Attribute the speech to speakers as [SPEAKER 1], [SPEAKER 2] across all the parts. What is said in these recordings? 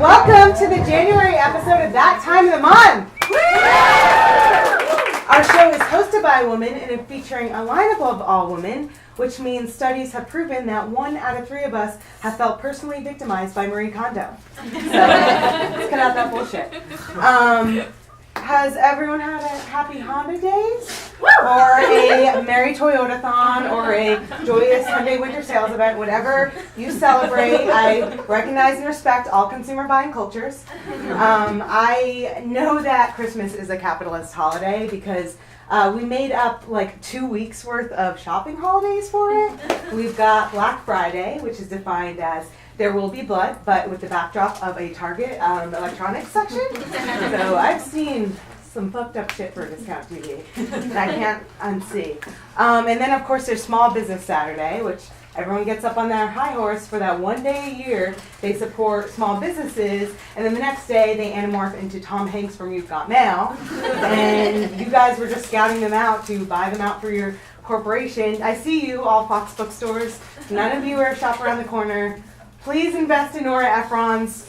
[SPEAKER 1] Welcome to the January episode of That Time of the Month. Our show is hosted by a woman and is featuring a lineup of all women, which means studies have proven that 1 out of 3 of us have felt personally victimized by Marie Kondo. So let's cut out that bullshit. Has everyone had a happy Honda Days? Or a Merry Toyota-thon, or a joyous Hyundai Winter Sales event, whatever you celebrate. I recognize and respect all consumer buying cultures. I know that Christmas is a capitalist holiday because we made up like 2 weeks worth of shopping holidays for it. We've got Black Friday, which is defined as there will be blood, but with the backdrop of a Target electronics section. So I've seen some fucked up shit for discount TV that I can't unsee. And then, of course, there's Small Business Saturday, which everyone gets up on their high horse for that one day a year. They support small businesses, and then the next day they anamorph into Tom Hanks from You've Got Mail. And you guys were just scouting them out to buy them out for your corporation. I see you, all Fox bookstores. None of you are shop around the corner. Please invest in Nora Ephron's,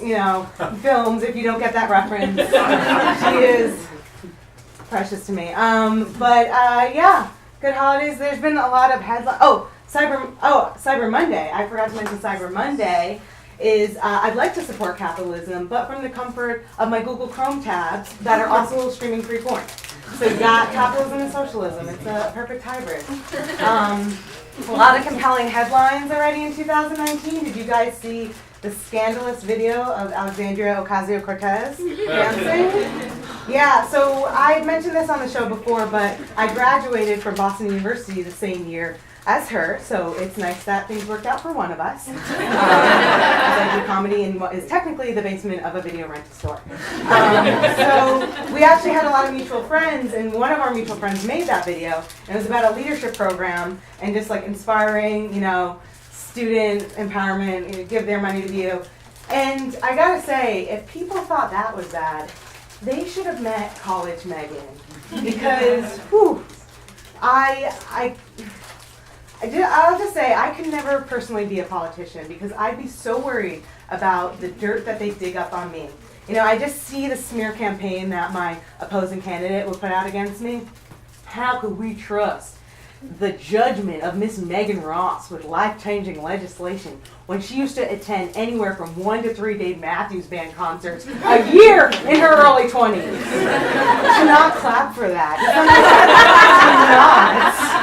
[SPEAKER 1] films if you don't get that reference. She is precious to me. Yeah, good holidays. There's been a lot of headlines. Cyber Monday. I forgot to mention Cyber Monday is I'd like to support capitalism, but from the comfort of my Google Chrome tabs that are also streaming free porn. So you got capitalism and socialism. It's a perfect hybrid. A lot of compelling headlines already in 2019. Did you guys see the scandalous video of Alexandria Ocasio-Cortez dancing? Yeah, so I mentioned this on the show before, but I graduated from Boston University the same year as her, so it's nice that things worked out for one of us. I do comedy in what is technically the basement of a video rental store. So we actually had a lot of mutual friends, and one of our mutual friends made that video, and it was about a leadership program and just like inspiring, student empowerment, give their money to you. And I gotta say, if people thought that was bad, they should have met college Meghan, because I'll just say I could never personally be a politician because I'd be so worried about the dirt that they dig up on me. I just see the smear campaign that my opposing candidate would put out against me. How could we trust the judgment of Miss Megan Ross with life-changing legislation when she used to attend anywhere from 1 to 3 Dave Matthews Band concerts a year in her early 20s? Do not clap for that. Do not.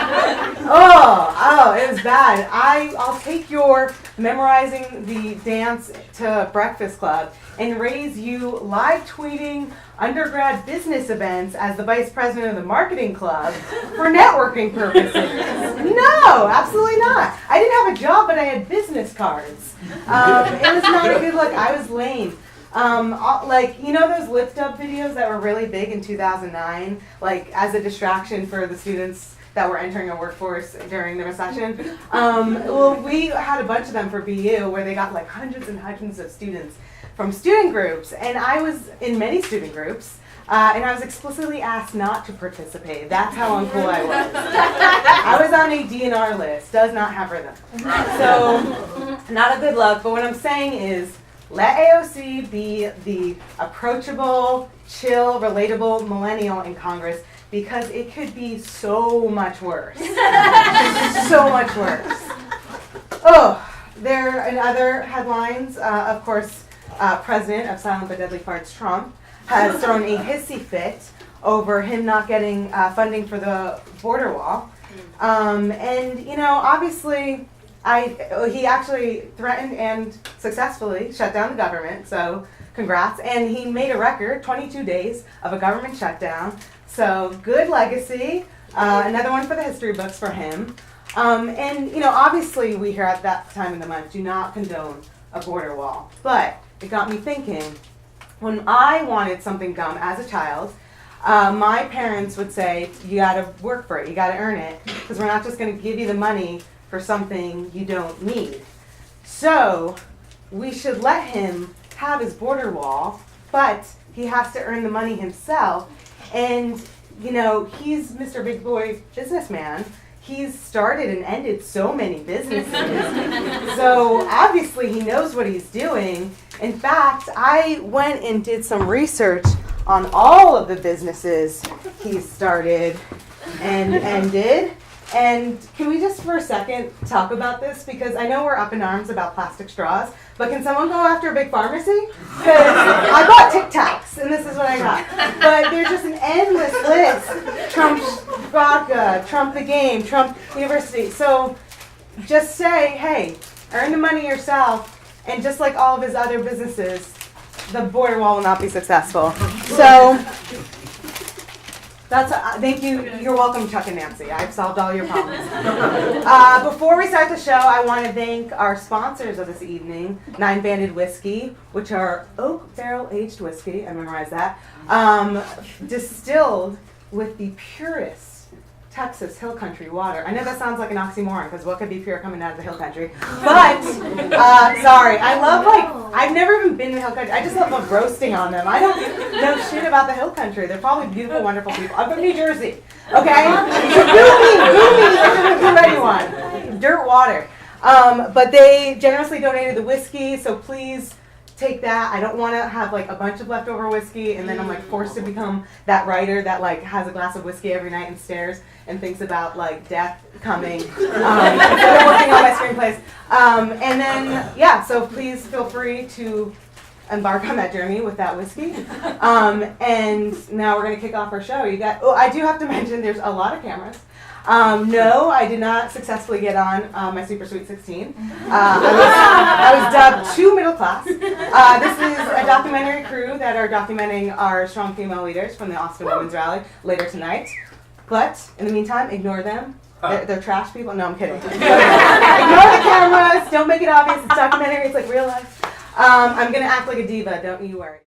[SPEAKER 1] Oh, it was bad. I'll take your memorizing the dance to Breakfast Club and raise you live tweeting undergrad business events as the vice president of the marketing club for networking purposes. No, absolutely not. I didn't have a job, but I had business cards. It was not a good look. I was lame. Those lift up videos that were really big in 2009, like as a distraction for the students that were entering a workforce during the recession. We had a bunch of them for BU where they got like hundreds and hundreds of students from student groups, and I was in many student groups, and I was explicitly asked not to participate. That's how uncool I was. I was on a DNR list, does not have rhythm. So, not a good look, but what I'm saying is, let AOC be the approachable, chill, relatable millennial in Congress, because it could be so much worse. So much worse. There are other headlines, of course, President of Silent but Deadly Farts, Trump, has thrown a hissy fit over him not getting funding for the border wall. Obviously, he actually threatened and successfully shut down the government, so congrats. And he made a record, 22 days of a government shutdown. So good legacy. Another one for the history books for him. Obviously we here at that time of the month do not condone a border wall. But it got me thinking, when I wanted something dumb as a child, my parents would say, you gotta work for it, you gotta earn it, because we're not just gonna give you the money for something you don't need. So we should let him have his border wall, but he has to earn the money himself. And, he's Mr. Big Boy businessman. He's started and ended so many businesses. So obviously he knows what he's doing. In fact, I went and did some research on all of the businesses he's started and ended. And can we just for a second talk about this? Because I know we're up in arms about plastic straws, but can someone go after a big pharmacy? Because I bought Tic Tacs, and this is what I got. But there's just an endless list. Trump vodka, Trump the game, Trump University. So just say, hey, earn the money yourself, and just like all of his other businesses, the border wall will not be successful. So that's thank you. You're welcome, Chuck and Nancy. I've solved all your problems. Before we start the show, I want to thank our sponsors of this evening, Nine Banded Whiskey, which are oak barrel aged whiskey. I memorized that. Distilled with the purest Texas hill country water. I know that sounds like an oxymoron because what could be pure coming out of the hill country? But sorry, I love I've never even been to the hill country. I just love roasting on them. I don't know shit about the hill country. They're probably beautiful, wonderful people. I'm from New Jersey, okay? So boo me, if anyone. Dirt water. But they generously donated the whiskey, so please take that. I don't want to have like a bunch of leftover whiskey and then I'm like forced to become that writer that like has a glass of whiskey every night and stares and thinks about like death coming instead of working on my screenplays. And then yeah, so please feel free to embark on that journey with that whiskey. And now we're gonna kick off our show. I do have to mention there's a lot of cameras. No, I did not successfully get on my Super Sweet 16. I was dubbed too middle class. This is a documentary crew that are documenting our strong female leaders from the Austin Women's Rally later tonight. But in the meantime, ignore them. They're trash people. No, I'm kidding. Ignore the cameras. Don't make it obvious. It's documentary. It's like real life. I'm going to act like a diva. Don't you worry.